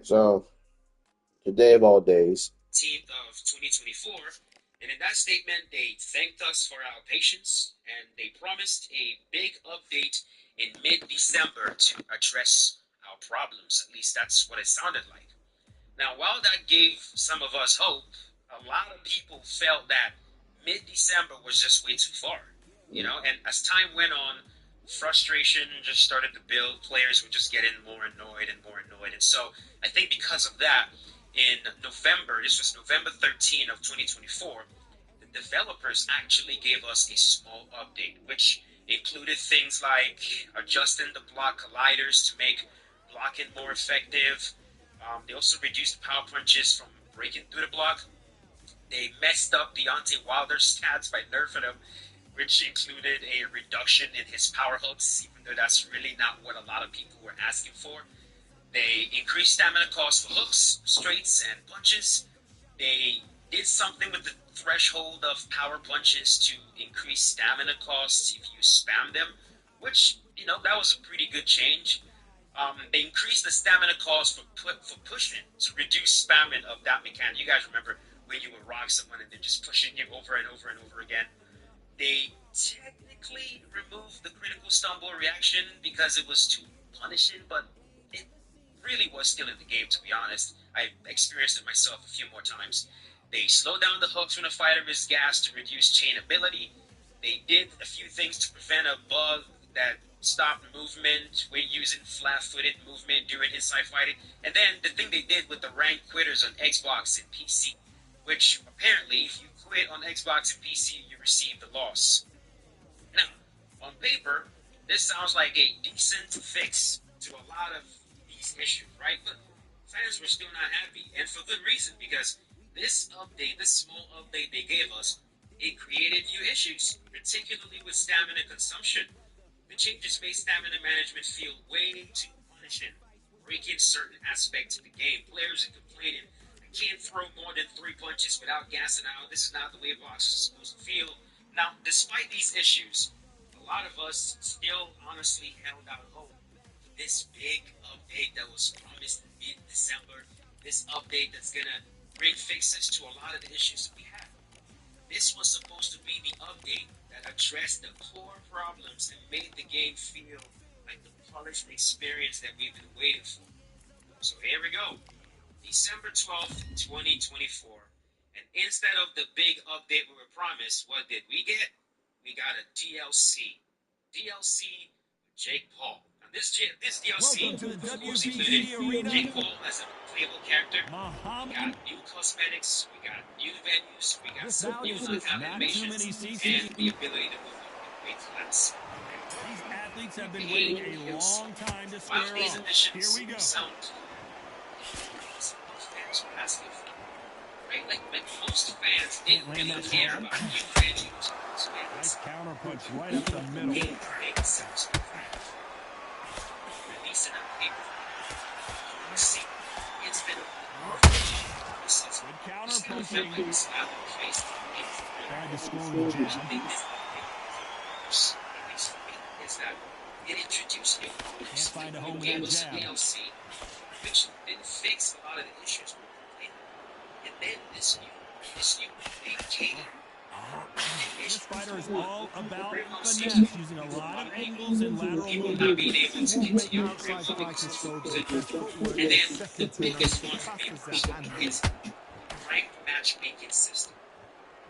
So, today of all days, 18th of 2024. And in that statement, they thanked us for our patience and they promised a big update in mid December to address our problems. At least that's what it sounded like. Now, while that gave some of us hope, a lot of people felt that mid December was just way too far. And as time went on, frustration just started to build. Players were just getting more annoyed and more annoyed. And so I think because of that, in November, this was November 13th of 2024, the developers actually gave us a small update, which included things like adjusting the block colliders to make blocking more effective. They also reduced power punches from breaking through the block. They messed up Deontay Wilder's stats by nerfing him, which included a reduction in his power hooks, even though that's really not what a lot of people were asking for. They increased stamina costs for hooks, straights, and punches. They did something with the threshold of power punches to increase stamina costs if you spam them, which, that was a pretty good change. They increased the stamina cost for pushing to reduce spamming of that mechanic. You guys remember when you would rock someone and they're just pushing you over and over and over again. They technically removed the critical stumble reaction because it was too punishing, but it really was still in the game, to be honest. I experienced it myself a few more times. They slowed down the hooks when a fighter is gassed to reduce chain ability. They did a few things to prevent a bug that stopped movement when using flat-footed movement during inside fighting. And then the thing they did with the ranked quitters on Xbox and PC, which apparently if you quit on Xbox and PC, you receive the loss. Now, on paper, this sounds like a decent fix to a lot of these issues, right? But fans were still not happy, and for good reason, because this update, this small update they gave us, it created new issues, particularly with stamina consumption. The changes made stamina management feel way too punishing, breaking certain aspects of the game. Players are complaining, I can't throw more than 3 punches without gassing out. This is not the way boxers are supposed to feel. Now, despite these issues, a lot of us still honestly held out hope for this big update that was promised in mid-December. This update that's gonna bring fixes to a lot of the issues that we have. This was supposed to be the update that addressed the core problems and made the game feel like the polished experience that we've been waiting for. So here we go. December 12th, 2024. And instead of the big update we were promised, what did we get? We got a DLC. DLC with Jake Paul. Now this DLC Welcome to the was WBC included Arena. Jake Paul as a playable character. We Muhammad. got new cosmetics, we got new venues, we got This some bout new is knockout not too animations, many CC. and the ability to move up in weight class. These athletes have been waiting a long time to square While these off. Here additions we go. sound most fans are asking for, right? Like most fans didn't really care about new venues or Nice cosmetics. counter punch right up the middle. Gameplay sounds releasing a paper. See, it's been a this season. Good counter Still feel punching. like it's not the face of the game. Tried to slow I the jab. think this update, at least for me, is that it introduced new moves Can't find a like home new games jab. DLC, which didn't fix a lot of the issues we were complaining about. And then this new update came. This fighter is all about finesse, using a lot of angles and lateral People movement. not being able to continue Outside improving fighters because show of their it. best footwork And is then the second to biggest none. one for me Passes personally that is ranked matchmaking system.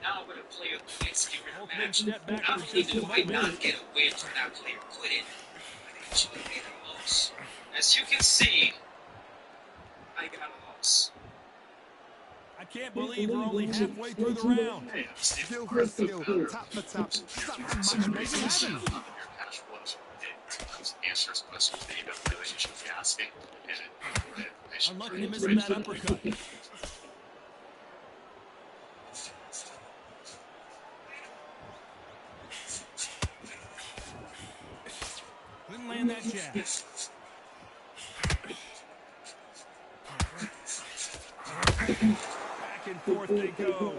Now when a player quits during a match, Step back not for only just a do I moment. not get a win for that player quitting, I actually get a loss. As you can see, I got a loss. I can't believe we're only halfway through the round. Hey, I'm Steve skill for Carter, skill, founder of tap for tap. Something Six matchmaking Races. happens. I'm your past ones. Answers questions that you don't really should be asking. And information. Unlucky to miss that uppercut. Couldn't land that jab. Back and forth they go.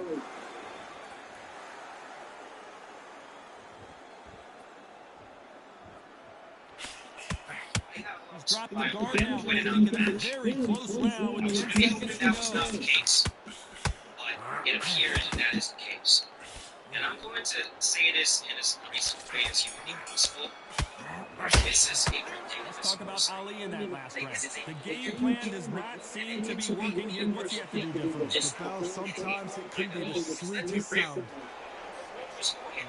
He's dropping the guard now. We're thinking a very close round with 10 seconds to that was not the go. case, but it appears that is the case. And I'm going to say this in as nice a way as humanly possible. This is a ridiculous. Let's talk about Ali in that last round. The game plan does not seem to be working here. What's he have to do differently? Well, sometimes it can be the sweetest sound.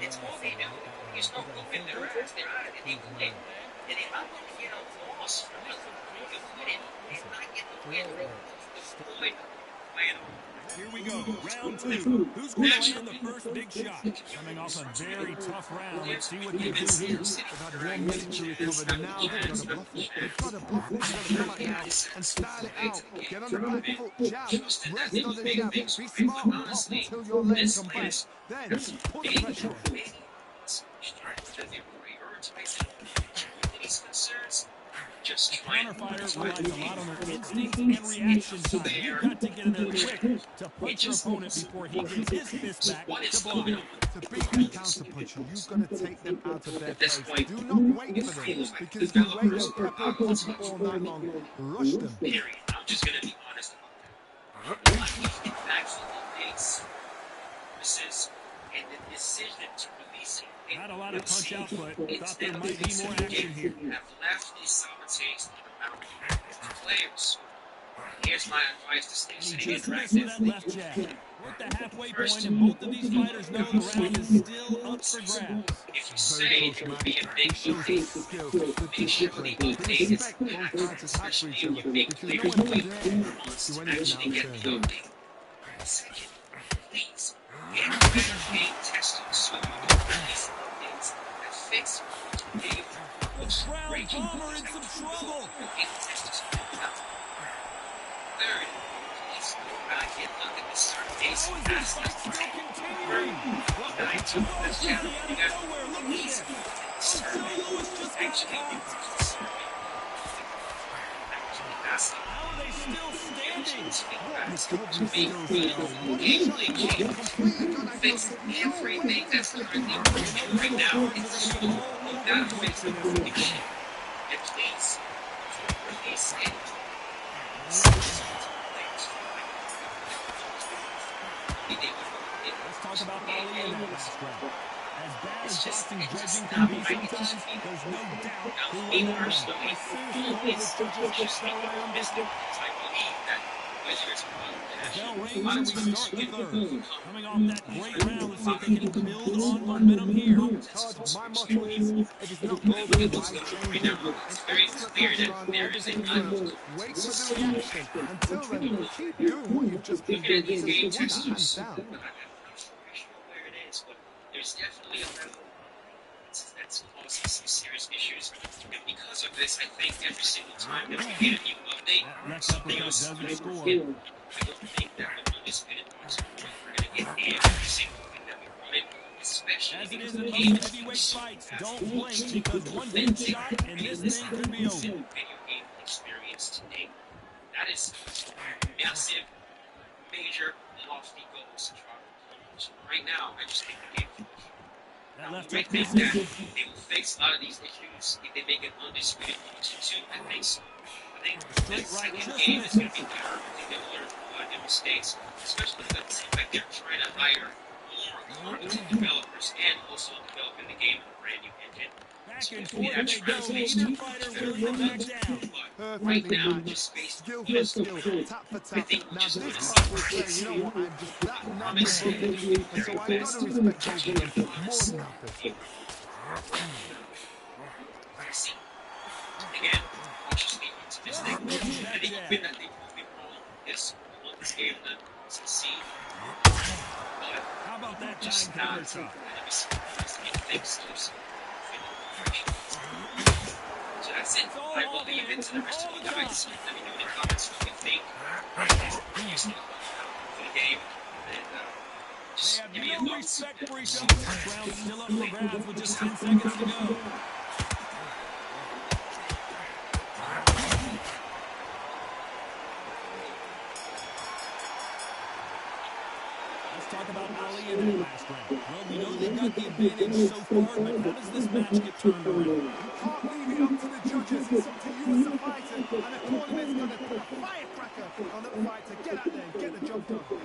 It's all they do. There's no moving their ass. They're out of it. And if I'm going to get a loss from it, you put it, it's not getting the win. The point playing on. Here we go, round two. Who's going to land the first big shot? Coming off a very tough round. Let's see what they do here. They've had 1 minute to recover, and now they've got to bluff it. They've got to bluff it. They've got to come out now and style it out. Get on the back foot, jab, rest on the jab. Be smart, pop until your legs come back. Then put the pressure on. Just A counterfighter relies a lot on their instinct and reaction time. You've got to get in there quick to punch your opponent before he gets his fist back to block. To beat a counter-puncher, you've got to take them out of their place. Do not wait for them, because if you wait, they'll pepper and pop you all night long. Rush them. Period. I'm just going to be honest about that. I think the impactful dates, misses, and the decision to release it. Not a lot of punch output. Thought there might be more action here. Have left these solid takes in the mouth. Players, here's my advice to stay He sitting just missed with that left jab. We're at the halfway point, and both of these fighters know the round is still up for grabs. If you say there will be a big update, make sure the update is accurate, especially if you make clear wants to actually get the update. Second, please, get better game testing so you don't release updates that fix your game. The Brown Bomber in some trouble. Third, please go back and look at the start base How is pass. this fight still continuing? This channel, you guys please Ochoa was just actually asking. How are they still standing? Fix everything that's currently broken right now. It's so that fix everything. And please, release it. Let's talk about Ali in that last round. As bad as boxing judging can be sometimes, there's no doubt who won that round. I seriously hope it's just a stellar the bell rings and we start the third. Coming off that great round, let's see if they can build on momentum here. Todd, my motto is, if it's not golden, why change it? It's very clear that there is a Wait for the reaction. Until then, keep doing what you've just been doing. Because you want that hands down. where it is, but there's definitely a level that's causing some serious issues. And because of this, I think every single time that we get a new update, something else is going to score. I don't think that with Undisputed we're going to get every single thing that we wanted, especially As it because is in the most game heavyweight fights, don't blink because one good shot and this thing could be over. Video game experience today. That is massive, major, lofty goals to try to accomplish. Right now, I just think the game. That left I hook think misses. that they will fix a lot of these issues if they make it Undisputed 2. I think so. I think the second game is going to be better. I think they'll learn from a lot of their mistakes, especially because it seems like they're trying to hire more developers and also developing the game in a brand new engine. Back and forth they go. Neither fighter willing to back down. But right now, matched. just based Skill on for skill, tap for tap. Now this fight will say, you know what, I'm just that number above you, and so I've got to respect both of them more than happy. Again, cautiously optimistic. I think even that they will be wrong is we want this game to succeed. But How about that just time counter not shot? let me see things close. So that's it. I will leave it to the rest of you guys. Let me know in the comments what you think. You see for the game. And They just have give me your no thoughts. respect for each other. This round's still up for grabs with just 10 seconds to go. Let's talk about Ali in that last round. Well, we know they got the advantage so far, but how does this match get turned around? You can't leave it up to the judges. It's up to you as the fighter, and the tournament's going to put a firecracker on that fighter. Get out there and get the job done.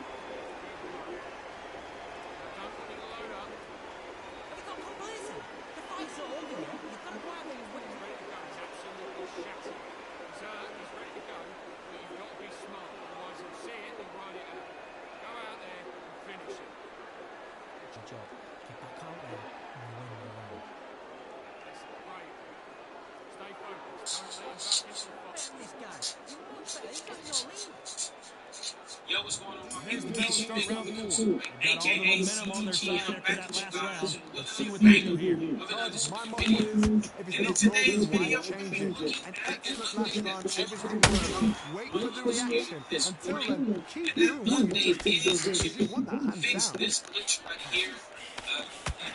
Yo, what's going on, my Here's the people? bell to start round 4. They've got all the AKA momentum on their CTG, side I'm after back that with you last guys round. with Let's see another what they banger do here. of another My stupid motto video. is, if it's And in not broken, today's why video, we're going to change be it? looking An at an excellent last update that round, just everything came worked. out Wait for the Undisputed reaction. this Until morning. then, And keep that doing what you've update just been doing is because you to want that hands fix down. this glitch right here.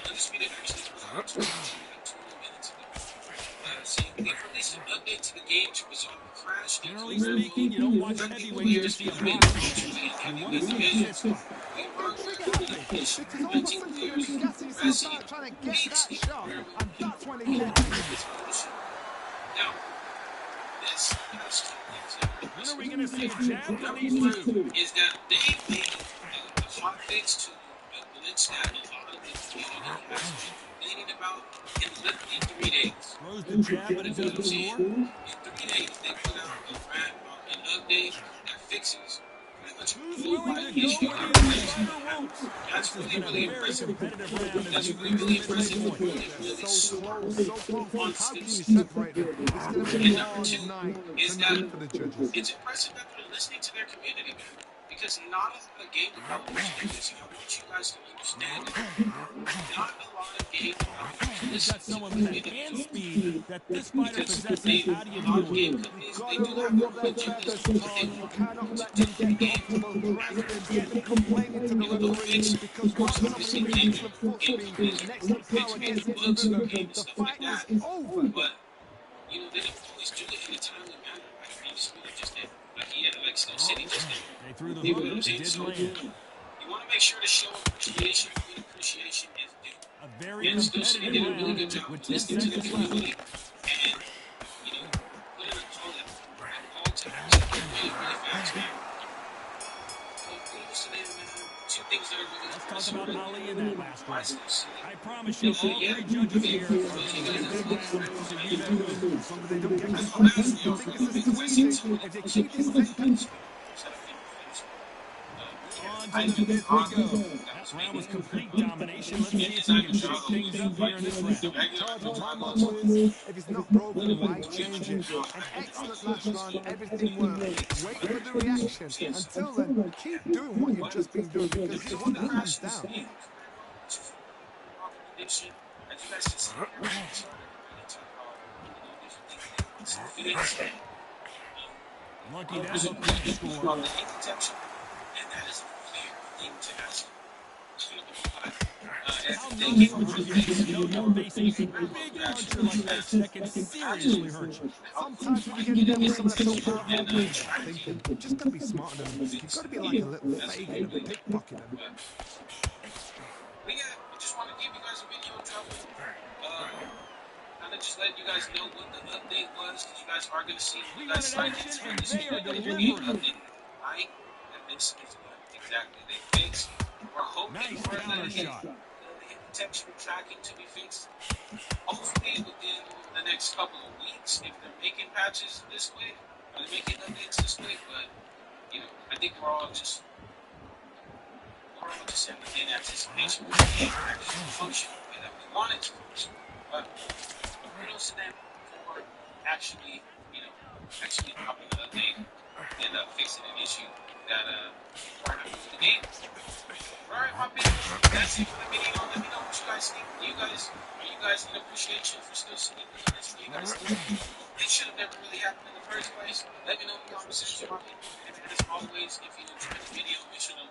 Undisputed actually put out a tweet like 20 minutes ago. Saying they've released an update to the game to resolve a crash in Generally career speaking, mode you don't watch where the heavyweights to players see a couldn't boxing match. ultimate You want to heavyweight see a divisions. fist fight. We Don't are get trigger going to happy be issue. because all I of a think sudden you're going to be players gassing yourself resting out trying to get weeks that in shot, career and mode that's when it in gets you. this bullshit. Now, this has two things that are When are we impressive. going to see a jab from Number these one two? is that they made a hot fix to a glitch that a lot of the community has been complaining about in literally 3 days. Throws the jab, but You it feel what I'm doesn't saying? score. In 3 days, they put out an update that fixes pretty much Who's all willing the to go issues where the that other players fighter have. won't? That's This has really, been a really very impressive. competitive round as That's we've really, reached really the midway impressive. point. Really, They're really so super close, so close. on How can you steps. separate them? It's going to be a And number two long night is that tonight for the judges. it's impressive that they're listening to their community, man. Because not a lot of game developers do this, and I want you guys to understand that. Not a lot of game developers When you've listen got to someone the with that community hand at all. speed that this fighter Because possesses, how do a you lot deal of with it? game You companies, they gotta do have roll their up them religions feathers, on what they Todd. You want cannot to let do them to the get game. comfortable grinding and After getting complaining to the you know, they'll referee fix, because of course, once obviously, somebody with game excellent foot speed and capability, excellent fix power maybe gets into the bugs in the rhythm, game and the stuff fight like is that. over. But you know, they don't always do it in a timely manner, like Undisputed just did, like Snow City just did. They threw the You hook. know what I'm It saying? didn't So land. you want to make sure to show appreciation when appreciation is due. A very And Snow City competitive did a really round good job with 10 listening to the seconds left. community and, you know, putting a call to action really, really fast, man. So kudos to them, man. Two things that are really Let's talk impressive about right Ali in there. that last Why round. Snow City? I promise you, all Yeah, three I judges mean, here for are those of going to you give guys a that's good looking for round to you their information, moves. As long as they don't get as well as, complacent you and know, think this is too because I see easy, some of the if they clips keep of this some tempo, videos that have been released. On to I the do fifth we go. that That was round making was complete domination. Let's see if and we I can do shake Drago things up here in this round. Todd, regular my Drago motto is, if it's not broken, why you know, change it? An excellent last round, so everything worked. Wait for the reaction. Until then, keep doing what you've just been doing because you so want the that hands crashes down. in career mode, which is proper prediction, as you guys can see here, we started to really talk about, you know, different things they want to see fixed. Lucky that hook won't score. On the hit detection, and that is a fair thing to ask. You know, How they nervous came would up you with a be when fix you know you're facing a career mode big that puncher actually like this that can seriously hurt you? helped Sometimes when you get in there with someone that's so powerful, and you start track thinking, you've just got to be smarter than them. You've got to be like a little that's Fagin and pickpocket them. But yeah, I just want to give you guys a video dropping. Kind of just letting you guys know what the update was, because you guys are going to see when you guys 3-minute sign action, into and this they are video, there's going to be an delivering. update tonight, and this is what exactly they fixed. We're hoping Nice for counter the shot. hit detection tracking to be fixed. Hopefully within the next couple of weeks, if they're making patches this quick, or they're making updates this quick, but, you know, I think we're all just in anticipation for the game to actually function the way that we want it to function. But kudos to them for actually, you know, actually dropping the update and fixing an issue that we're having with the game. Alright, my people, that's it for the video. Let me know what you guys think. Are you guys in appreciation for Snow City doing this? Do you guys think it should have never really happened in the first place? Let me know in the comment section, my people. And as always, if you enjoyed the video, make sure to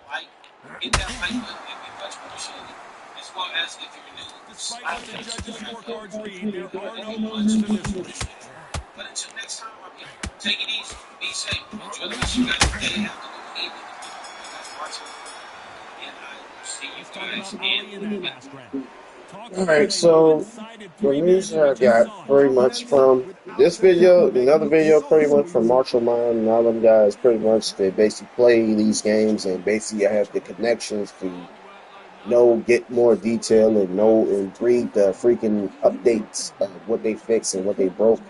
hit that like button. It'd be much appreciated. As well as if you're new, Despite slap what the that judges' subscribe scorecards button. read, there are no It'd be ones much to this one. appreciated. But until next time, my people, take it easy, be safe, enjoy the rest of your guys' day, afternoon, evening, depending on when you guys are watching. And I talk about early in that last round. Talk All about right, a so one-sided the 3 news minutes in that I which you got saw pretty Joe much Frazier from without this the video, make another look video so pretty much from smooth. Marshall Mind and all them guys pretty much they basically play these games and basically have the connections to know, get more detail and know and read the freaking updates of what they fixed and what they broke.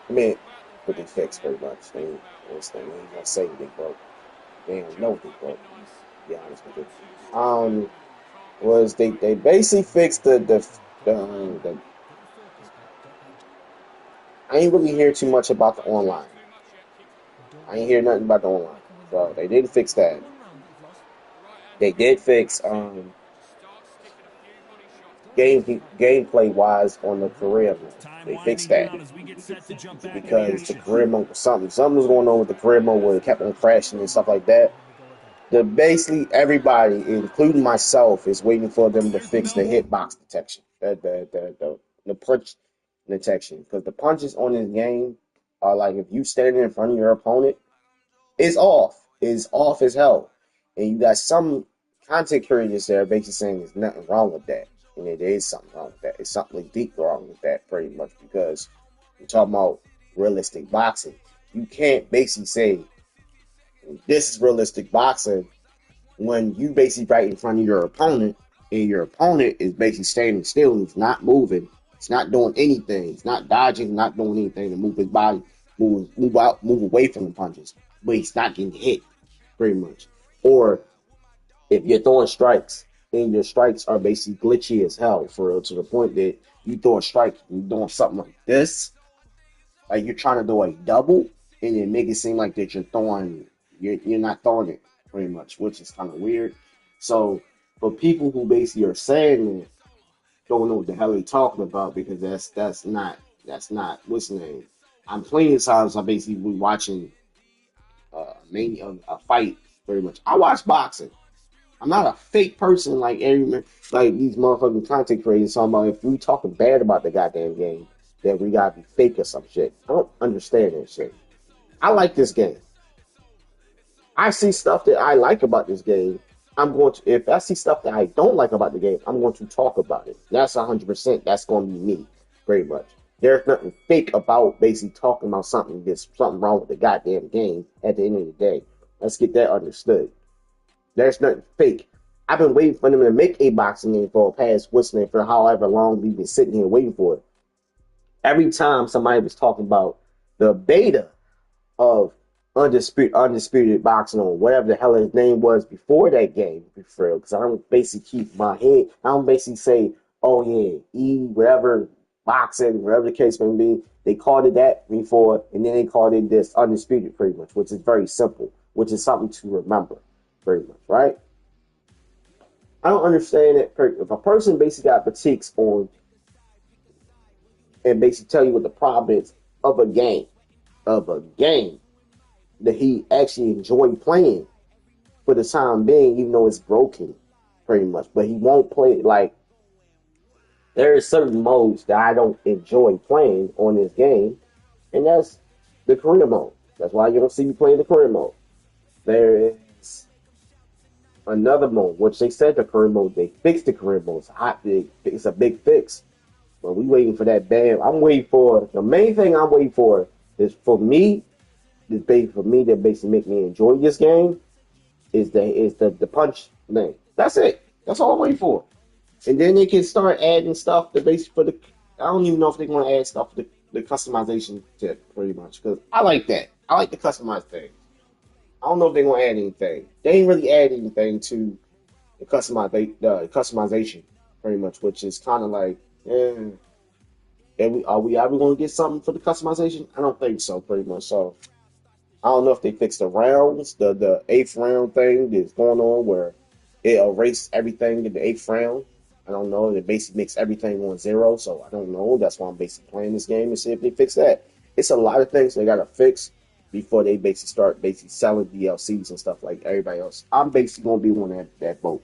I mean, what they fixed pretty much. They ain't gonna say they broke. They don't know what they broke. To be honest with you. Was they basically fixed the I ain't really hear too much about the online. I ain't hear nothing about the online. So they didn't fix that. They did fix gameplay wise on the career mode. Time They fixed winding that down as we get set to jump back into because the action. career mode was something was going on with the career mode where it kept on crashing and stuff like that. The basically everybody, including myself, is waiting for them to There's the fix the bell. hitbox detection, the punch detection, because the punches on this game are like if you standing in front of your opponent, it's off. It's off as hell. And you got some content creators that are basically saying there's nothing wrong with that. And there is something wrong with that. It's something deep wrong with that, pretty much, because we're talking about realistic boxing. You can't basically say this is realistic boxing when you basically right in front of your opponent and your opponent is basically standing still and he's not moving. He's not doing anything. He's not dodging, not doing anything to move his body, move out, move away from the punches. But he's not getting hit, pretty much. Or if you're throwing strikes and your strikes are basically glitchy as hell for real, to the point that you throw a strike, you're doing something like this, like you're trying to do a double, and then make it seem like that you're not throwing it pretty much, which is kind of weird. So for people who basically are saying that, don't know what the hell they're talking about because that's not what's the name. I'm plenty of times I basically be watching a fight very much. I watch boxing. I'm not a fake person like these motherfucking content creators talking about if we talking bad about the goddamn game, that we gotta be fake or some shit. I don't understand that shit. I like this game. I see stuff that I like about this game. If I see stuff that I don't like about the game, I'm going to talk about it. That's 100%. That's going to be me, pretty much. There's nothing fake about basically talking about there's something wrong with the goddamn game at the end of the day. Let's get that understood. There's nothing fake. I've been waiting for them to make a boxing game for past whistling for however long we've been sitting here waiting for it. Every time somebody was talking about the beta of undisputed boxing or whatever the hell his name was before that game, because I don't basically keep my head. I don't basically say, oh yeah, whatever boxing, whatever the case may be. They called it that before, and then they called it this undisputed, pretty much, which is very simple, which is something to remember, pretty much, right? I don't understand it. If a person basically got critiques on and basically tell you what the problem is of a game that he actually enjoyed playing for the time being, even though it's broken, pretty much. But he won't play it. Like there are certain modes that I don't enjoy playing on this game, and that's the career mode. That's why you don't see me playing the career mode. There is another mode, which they said the career mode, they fixed the career mode. It's a big fix. But we waiting for that bam. I'm waiting for the main thing I'm waiting for is for me that basically make me enjoy this game is the punch thing. That's it. That's all I'm waiting for. And then they can start adding stuff to base for the. I don't even know if they're going to add stuff to the customization tip pretty much because I like that. I like the customized thing. I don't know if they're going to add anything. They ain't really add anything to the customization pretty much, which is kind of like, are we ever going to get something for the customization? I don't think so, pretty much. So I don't know if they fixed the rounds, the eighth round thing that's going on where it erased everything in the eighth round. I don't know. It basically makes everything on zero, so I don't know. That's why I'm basically playing this game and see if they fix that. It's a lot of things they gotta fix before they basically start selling DLCs and stuff like everybody else. I'm basically gonna be on that boat.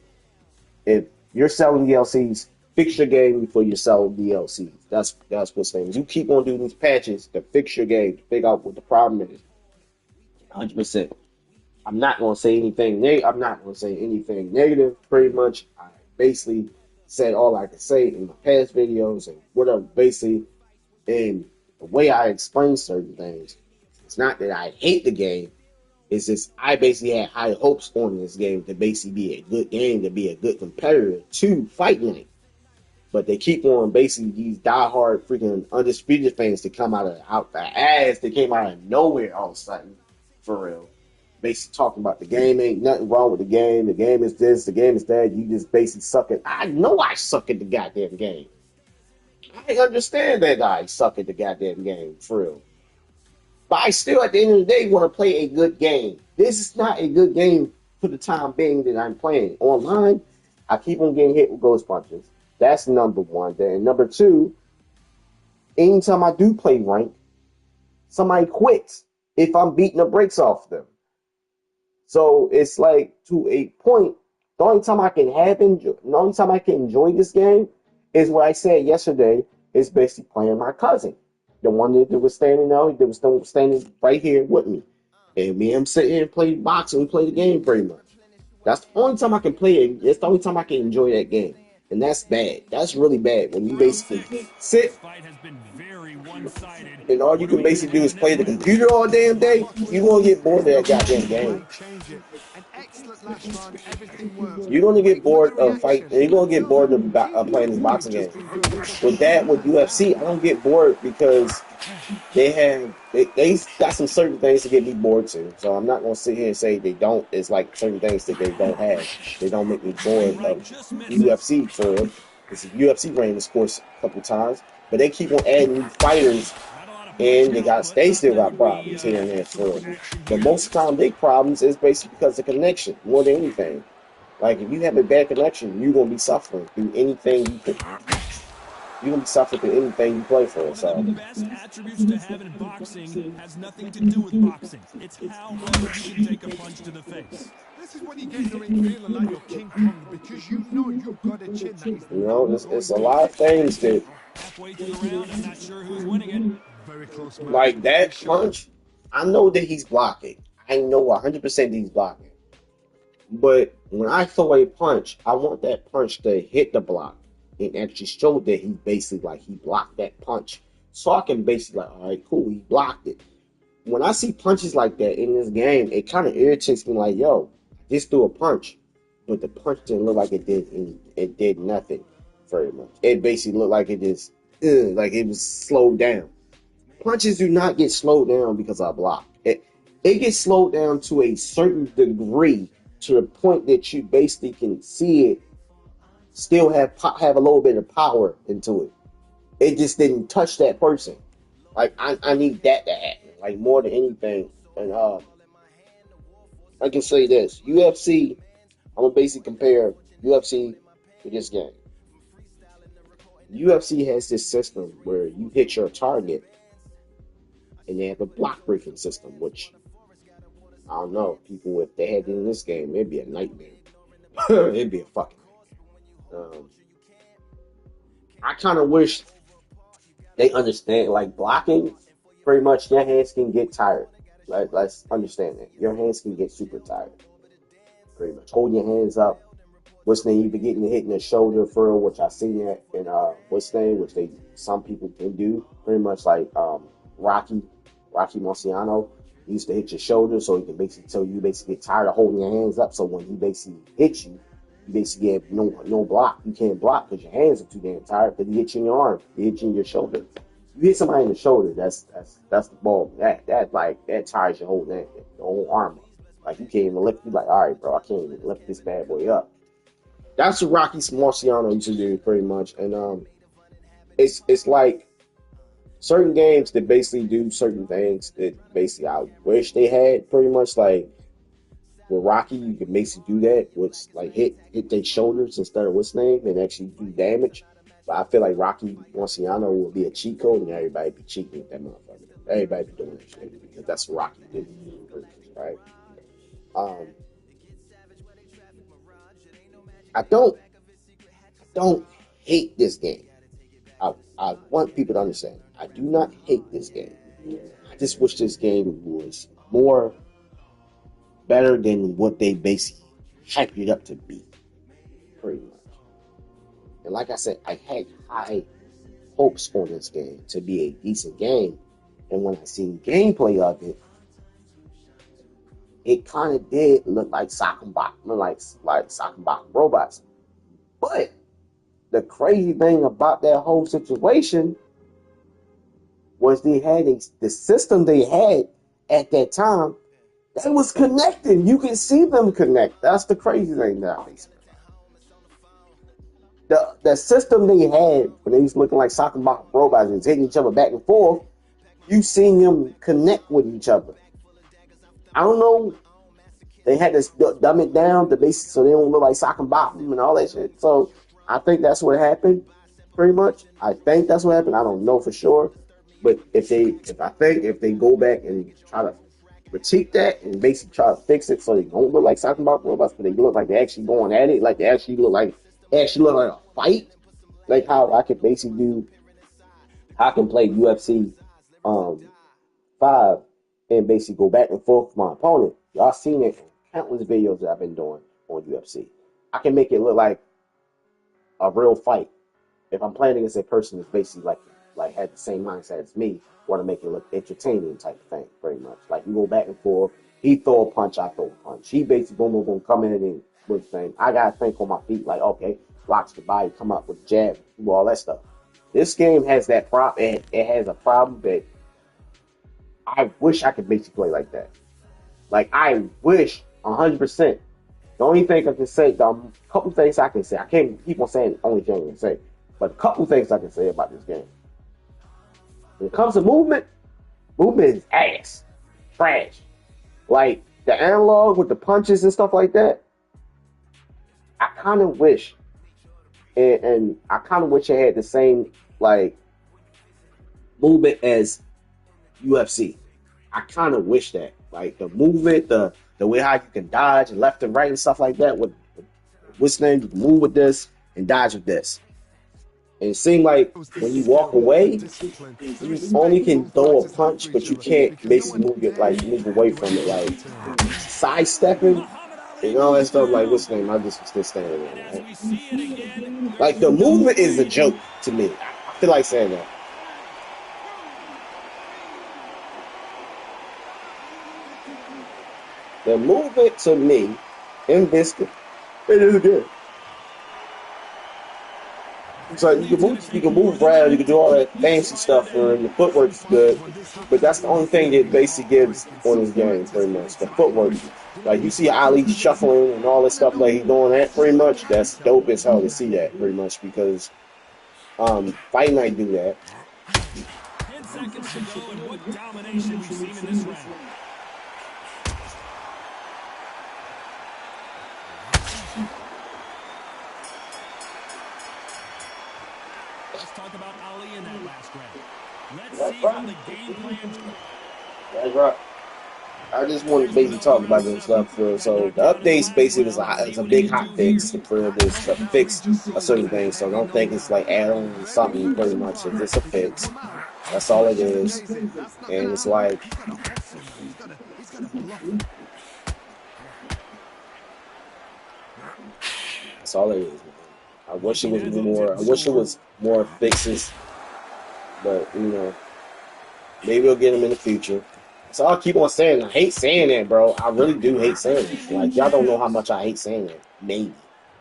If you're selling DLCs, fix your game before you sell DLCs. That's what's saying. You keep on doing these patches to fix your game, to figure out what the problem is. 100%. I'm not gonna say anything. I'm not gonna say anything negative. Pretty much, basically said all I could say in my past videos and whatever. Basically, and the way I explain certain things, it's not that I hate the game. It's just I basically had high hopes on this game to basically be a good game, to be a good competitor to Fight Night. But they keep on basically these diehard freaking Undisputed fans to come out the ass. They came out of nowhere all of a sudden, for real. Basically talking about the game ain't nothing wrong with the game. The game is this, the game is that. You just basically suck at. I know I suck at the goddamn game. I understand that I suck at the goddamn game, for real. But I still, at the end of the day, want to play a good game. This is not a good game for the time being that I'm playing. Online, I keep on getting hit with ghost punches. That's number one. Then number two, anytime I do play rank, somebody quits if I'm beating the brakes off them. So it's like to a point. The only time I can enjoy this game is what I said yesterday. Is basically playing my cousin, the one that was standing out, that was standing right here with me, and me and him sit here and play boxing. We play the game pretty much. That's the only time I can play it. It's the only time I can enjoy that game, and that's bad. That's really bad when you basically sit and all you can basically do is play the computer all damn day. You're gonna get bored of that goddamn game. You're gonna get bored of fighting. You're gonna get bored of playing this boxing game. With that, with UFC, I don't get bored because they got some certain things to get me bored to. So I'm not gonna sit here and say they don't. It's like certain things that they don't have. They don't make me bored of UFC for real. Because the UFC ran this course a couple times, but they keep on adding new fighters, and they still got problems here and there for real. But most of the time, their problems is basically because of connection more than anything. Like if you have a bad connection, you're gonna be suffering through anything you could. You're gonna be suffering through anything you play for. So One of the best attributes to have in boxing has nothing to do with boxing. It's how well you can take a punch to the face. This is when you get in the ring feeling like you're King Kong because you know you've got a chin that is it's a lot of things that Halfway through the round, I'm not sure who's winning it. very close match. like that punch. I know that he's blocking. I know 100% he's blocking. But when I throw a punch, I want that punch to hit the block and actually show that he basically like he blocked that punch. So I can basically like, all right, cool, he blocked it. When I see punches like that in this game, it kind of irritates me. Like, yo, just threw a punch, but the punch didn't look like it did. It did nothing very much. It basically looked like it just, like it was slowed down. Punches do not get slowed down because I block. It gets slowed down to a certain degree to the point that you basically can see it still have a little bit of power into it. It just didn't touch that person. Like I need that to happen, like more than anything. And I can say this: UFC. I'm gonna basically compare UFC to this game. UFC has this system where you hit your target, and they have a block breaking system, which I don't know. People, if they had it in this game, it'd be a nightmare. It'd be a fucking nightmare. I kind of wish they understand, like blocking, pretty much your hands can get tired. Like, let's understand that. Your hands can get super tired. Pretty much. Hold your hands up. What's name? You be getting hit in the shoulder for which I seen that in what's name, which some people can do. Pretty much like Rocky Marciano used to hit your shoulder so you basically get tired of holding your hands up. So when he basically hits you, you basically get no block. You can't block because your hands are too damn tired. Because he hits you in your arm, he hits you in your shoulder. You hit somebody in the shoulder, that's the ball. That tires your whole arm up. Like you can't even lift. You like, all right, bro, I can't even lift this bad boy up. That's what Rocky Marciano used to do, pretty much. And it's like certain games that basically do certain things that basically I wish they had. Pretty much like with Rocky, you can basically do that, which like hit their shoulders instead of what's name and actually do damage. But I feel like Rocky Marciano will be a cheat code, and everybody be cheating with that motherfucker. Everybody be doing that shit because that's what Rocky did, right? I don't hate this game. I want people to understand. I do not hate this game. I just wish this game was more better than what they basically hyped it up to be. Pretty much. And like I said, I had high hopes for this game to be a decent game. And when I seen gameplay of it, it kind of did look like sock and bottom, like sock and bottom robots. But the crazy thing about that whole situation was the system they had at that time that was connecting. You can see them connect. That's the crazy thing nowadays. The system they had when they was looking like sock and bottom robots and hitting each other back and forth, you seen them connect with each other. I don't know. They had to dumb it down to basic so they don't look like sock and bottom and all that shit. So I think that's what happened, pretty much. I think that's what happened. I don't know for sure, but if they go back and try to critique that and basically try to fix it so they don't look like sock and bottom robots, but they look like they're actually going at it, like they actually look like a fight, like how I could basically do. I can play UFC 5 and basically go back and forth with my opponent. Y'all seen it in countless videos that I've been doing on UFC. I can make it look like a real fight. If I'm playing against a person that's basically like had the same mindset as me, want to make it look entertaining type of thing, pretty much. Like you go back and forth. He throw a punch, I throw a punch. He basically boom, boom, boom, come in and with the thing. I gotta think on my feet, like okay, blocks the body, come up with jab, do all that stuff. This game has that problem. It has a problem that I wish I could basically play like that. Like I wish 100%. The only thing I can say, the couple things I can say, I can't keep on saying only thing I can say, but a couple things I can say about this game. When it comes to movement, movement is ass, trash. Like the analog with the punches and stuff like that. I kind of wish, and I kind of wish it had the same like movement as UFC. I kind of wish that, like the movement, the way how you can dodge and left and right and stuff like that. With what's name, you can move with this and dodge with this. And it seemed like when you walk away, you only can throw a punch, but you can't basically move away from it, like sidestepping and all that stuff. Like what's name? I just was still standing there. Right? Like the movement is a joke to me. I feel like saying that. The movement to me in this, it is good. It's like you can move around, you can do all that fancy stuff, and the footwork's good. But that's the only thing it basically gives on this game, pretty much. The footwork. Like you see Ali shuffling and all this stuff like he's doing that pretty much. That's dope as hell to see that pretty much because Fight Night do that. 10 seconds to go, and what domination we've seen in this round. Let's talk about Ali in that last round. Let's see how the game plan. That's right. I just want to basically talk about this stuff. So the updates basically is a big hot fix for this to fix a certain thing. So don't think it's like add on something pretty much. It's just a fix. That's all it is. And it's like that's all it is, man. I wish it was more. I wish it was more fixes, but you know, maybe we'll get them in the future. So I'll keep on saying. I hate saying that, bro. I really do hate saying it. Like y'all don't know how much I hate saying it. Maybe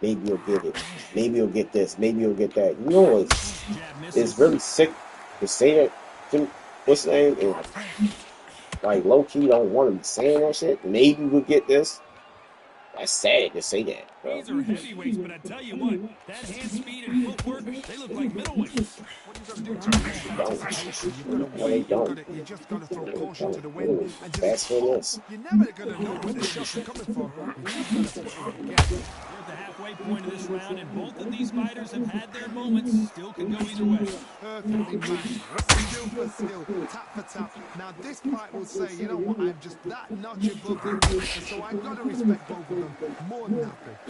you'll get it. Maybe you'll get this. Maybe you'll get that. You know, it's really sick to say that. To, what's the name? And like low key, don't want to be saying that shit. Maybe we'll get this. That's sad to say that, bro. These are heavyweights, but I tell you what, that hand speed and footwork, they look like middleweights. No, they don't. You just gotta throw caution to the wind and just this. you're never gonna know where the shots are coming from. You just gotta put it together. We're at the halfway point of this round, and both of these fighters have had their moments. Still can go either way. Perfectly matched. Skill for skill, tap for tap. Now this fight will say, you know what, I'm just that notch above them, and so I've got to respect both of them more than happy.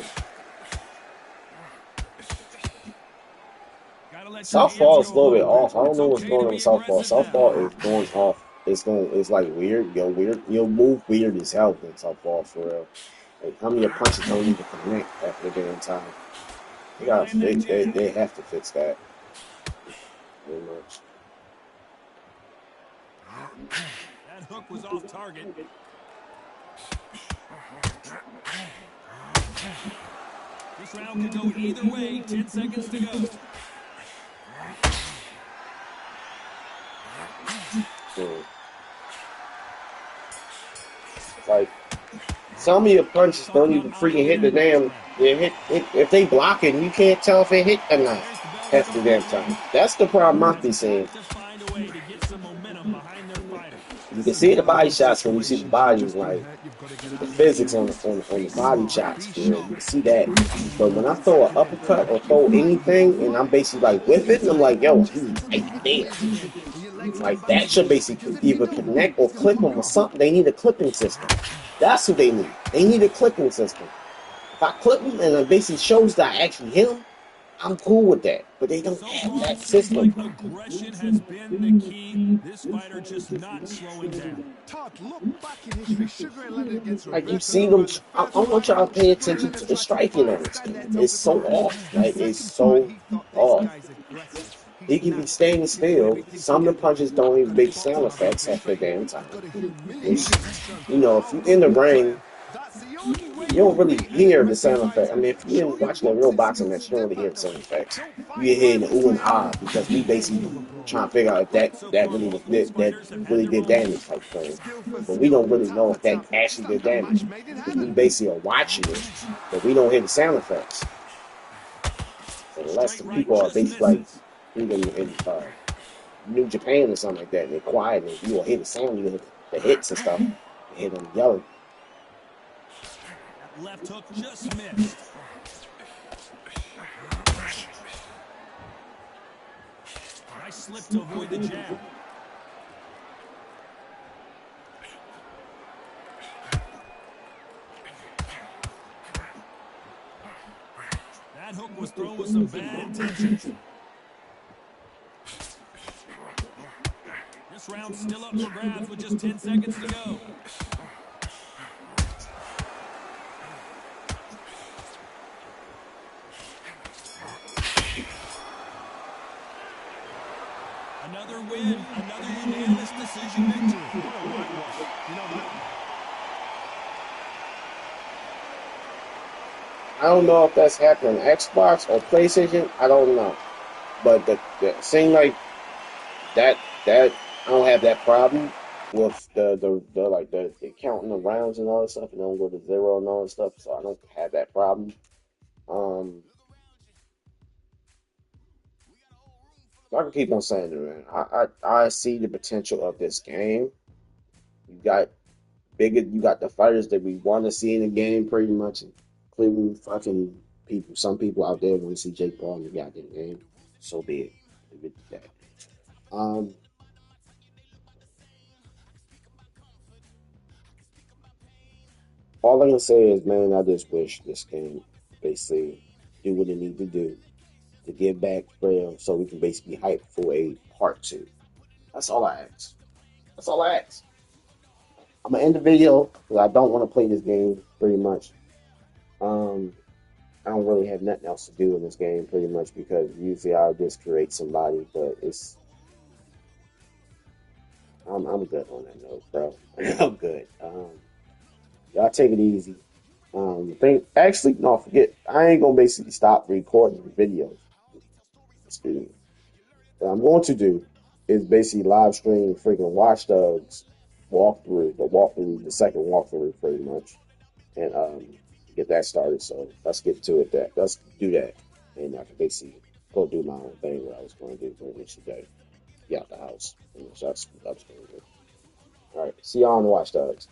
Southpaw is a little bit off. I don't know what's going on with Southpaw. Southpaw is going off. It's like weird. You'll move weird as hell in Southpaw for real. Like how many punches don't even connect after the damn time. They have to fix that. Very much. That hook was off target. This round could go either way. 10 seconds to go. Like some of your punches don't even freaking hit the damn. They hit if they block it, you can't tell if it hit or not half the damn time. That's the problem I be seeing. You can see the body shots when you see the bodies, like the physics on the body shots. You know, you can see that. But when I throw an uppercut or throw anything, and I'm basically like whip it, and I'm like, yo, he's right there. Like that should basically either connect or clip them or something. They need a clipping system. That's what they need. They need a clipping system. If I clip them and it basically shows that I actually hit them, I'm cool with that. But they don't have that system. Aggression has been the key. This fighter just not slowing down. Todd, look back in history. Sugar Ray Leonard against Like you Roberto see them, Duran, the I first want fight y'all to ever. pay Sugar Ray attention to Leonard the tried to striking defy on a this game. standout It's over so Duran. off. The Like it's second fight, so he thought this off. guy's aggressive. He He's can be nasty. staying He'll put still. everything Some of the together. punches don't even Gonna make spot sound him from a effects half the different damn angle. time. Gonna humiliate Which, him and show you know, if how you're in the good I ring, am. That's the only way you you don't can really beat an hear the aggressive sound effect. I fighter. mean, if you're Show your watching a real boxing boxing skills, match, you don't step really hear out the the sound way. effects. Don't You fight hear like the a ooh and fighter. ah because we Behave basically like a pro. trying to figure out if So that far, really both these that fighters have had really their did moments. damage type thing. Skill for But we skill, don't really tap know for if that tap. Looks actually like did a match damage made in because we heaven. basically are watching it, but we don't hear the sound effects unless Straight the right people are just basically like misses. even in New Japan or something like that, and they're quiet and you will hear the sound, you hear the hits and stuff, you hear them yelling. That left hook just missed. Nice slip to avoid the jab. That hook was thrown with some bad intentions. This round's still up for grabs with just 10 seconds to go. Another win, another unanimous decision victory. What a whitewash. You know, I don't know if that's happening on Xbox or PlayStation. I don't know, but the seem like that I don't have that problem with the like the counting the rounds and all that stuff, and don't go to zero and all that stuff. So I don't have that problem. Um, I can keep on saying it, man. I see the potential of this game. You got you got the fighters that we want to see in the game, pretty much, including fucking people. Some people out there want to see Jake Paul in the goddamn game. So be it. Leave it at that. All I can say is, man, I just wish this game basically do what it need to do to get back real, so we can basically hype for a part two. That's all I ask. That's all I ask. I'm gonna end the video because I don't want to play this game pretty much. Um, I don't really have nothing else to do in this game pretty much because usually I'll just create somebody, but I'm good on that note, bro. I'm good. Y'all take it easy. Think actually no, forget. I ain't gonna basically stop recording videos. Excuse me. What I'm going to do is basically live stream freaking Watch Dogs the second walkthrough, pretty much, and get that started. So let's get to it. Let's do that, and I can basically go do my own thing. What I was going to do pretty much today. Get out the house. And that's what I was going to do. All right. See y'all on the Watch Dogs.